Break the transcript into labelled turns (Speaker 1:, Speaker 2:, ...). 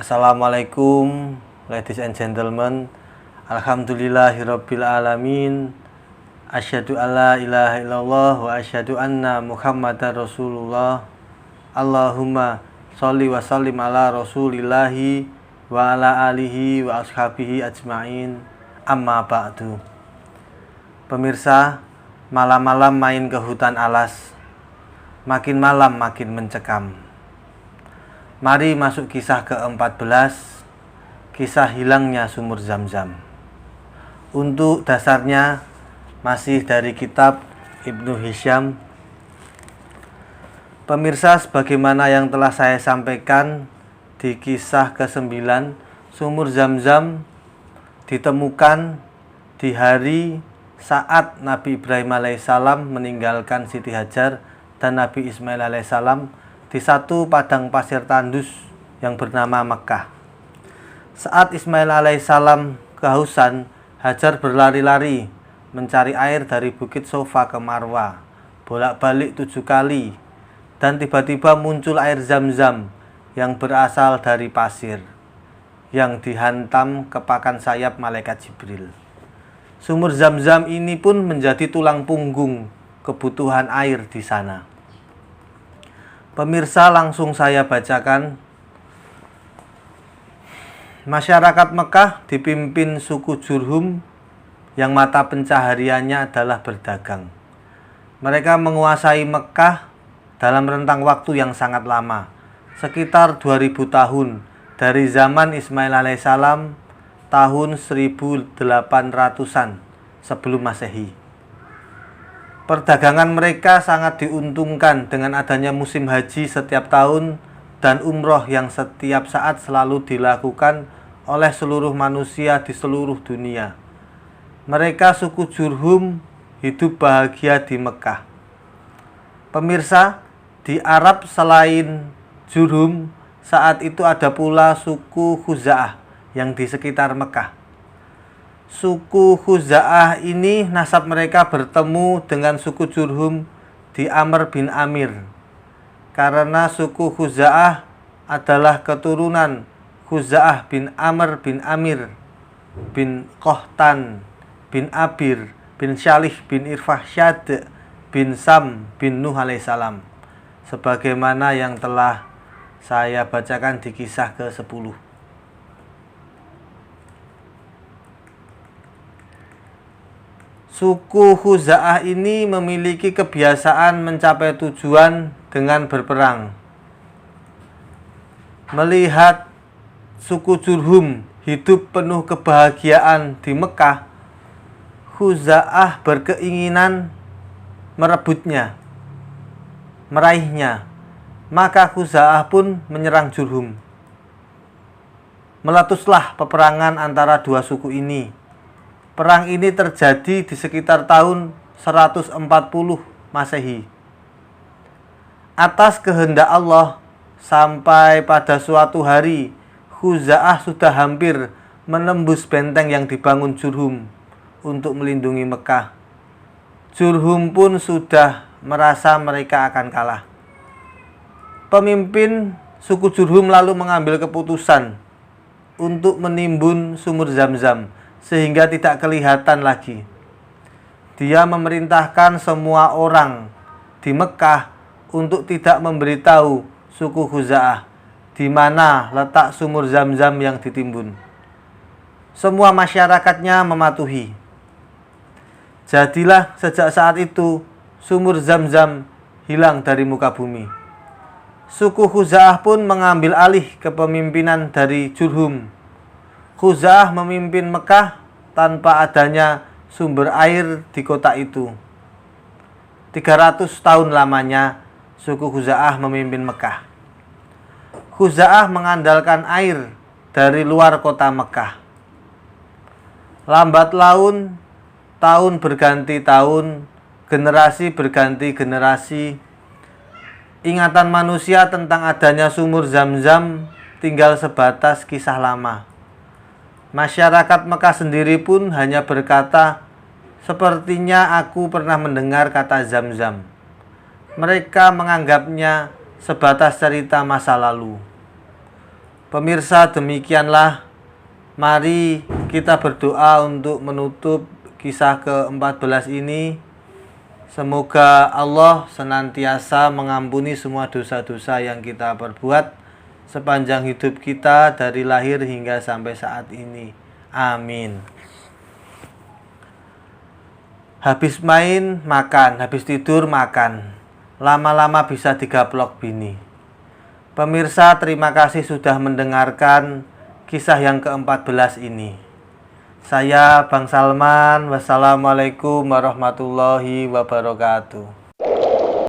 Speaker 1: Assalamualaikum ladies and gentlemen. Alhamdulillahirabbil alamin. Asyhadu alla ilaha illallah wa asyhadu anna Muhammadar Rasulullah. Allahumma sholli wa sallim ala Rasulillahi wa ala alihi wa ashabihi ajmain. Amma ba'du. Pemirsa, malam-malam main ke hutan alas, makin malam makin mencekam. Mari masuk kisah ke-14, kisah hilangnya sumur Zam-Zam. Untuk dasarnya masih dari kitab Ibnu Hisham. Pemirsa, sebagaimana yang telah saya sampaikan di kisah ke-9, sumur Zam-Zam ditemukan di hari saat Nabi Ibrahim alaihissalam meninggalkan Siti Hajar dan Nabi Ismail alaihissalam di satu padang pasir tandus yang bernama Mekah. Saat Ismail alaihissalam kehausan, Hajar berlari-lari mencari air dari Bukit Sofa ke Marwa, bolak-balik 7 kali, dan tiba-tiba muncul air Zam-Zam yang berasal dari pasir yang dihantam kepakan sayap malaikat Jibril. Sumur Zam-Zam ini pun menjadi tulang punggung kebutuhan air di sana. Pemirsa, langsung saya bacakan. Masyarakat Mekah dipimpin suku Jurhum yang mata pencahariannya adalah berdagang. Mereka menguasai Mekah dalam rentang waktu yang sangat lama, sekitar 2000 tahun, dari zaman Ismail alaihissalam tahun 1800-an sebelum Masehi. Perdagangan mereka sangat diuntungkan dengan adanya musim haji setiap tahun dan umroh yang setiap saat selalu dilakukan oleh seluruh manusia di seluruh dunia. Mereka suku Jurhum hidup bahagia di Mekah. Pemirsa, di Arab selain Jurhum, saat itu ada pula suku Khuza'ah yang di sekitar Mekah. Suku Khuza'ah ini nasab mereka bertemu dengan suku Jurhum di Amr bin Amir, karena suku Khuza'ah adalah keturunan Khuza'ah bin Amr bin Amir bin Qahtan bin Abir bin Syalih bin Irfahsyad bin Sam bin Nuh alaihissalam, sebagaimana yang telah saya bacakan di kisah ke-10. Suku Khuza'ah ini memiliki kebiasaan mencapai tujuan dengan berperang. Melihat suku Jurhum hidup penuh kebahagiaan di Mekah, Khuza'ah berkeinginan merebutnya, meraihnya. Maka Khuza'ah pun menyerang Jurhum. Meletuslah peperangan antara dua suku ini. Perang ini terjadi di sekitar tahun 140 Masehi. Atas kehendak Allah, sampai pada suatu hari Khuza'ah sudah hampir menembus benteng yang dibangun Jurhum untuk melindungi Mekah. Jurhum pun sudah merasa mereka akan kalah. Pemimpin suku Jurhum lalu mengambil keputusan untuk menimbun sumur Zam-Zam sehingga tidak kelihatan lagi. Dia memerintahkan semua orang di Mekah untuk tidak memberitahu suku Khuza'ah di mana letak sumur Zam-Zam yang ditimbun. Semua masyarakatnya mematuhi. Jadilah sejak saat itu sumur Zam-Zam hilang dari muka bumi. Suku Khuza'ah pun mengambil alih kepemimpinan dari Jurhum. Khuza'ah memimpin Mekah tanpa adanya sumber air di kota itu. 300 tahun lamanya suku Khuza'ah memimpin Mekah. Khuza'ah mengandalkan air dari luar kota Mekah. Lambat laun, tahun berganti tahun, generasi berganti generasi, ingatan manusia tentang adanya sumur Zam-Zam tinggal sebatas kisah lama. Masyarakat Mekah sendiri pun hanya berkata, "Sepertinya aku pernah mendengar kata Zam-Zam." Mereka menganggapnya sebatas cerita masa lalu. Pemirsa, demikianlah. Mari kita berdoa untuk menutup kisah ke-14 ini. Semoga Allah senantiasa mengampuni semua dosa-dosa yang kita perbuat sepanjang hidup kita dari lahir hingga sampai saat ini. Amin. Habis main, makan. Habis tidur, makan. Lama-lama bisa digaplok bini. Pemirsa, terima kasih sudah mendengarkan kisah yang ke-14 ini. Saya Bang Salman. Wassalamualaikum warahmatullahi wabarakatuh.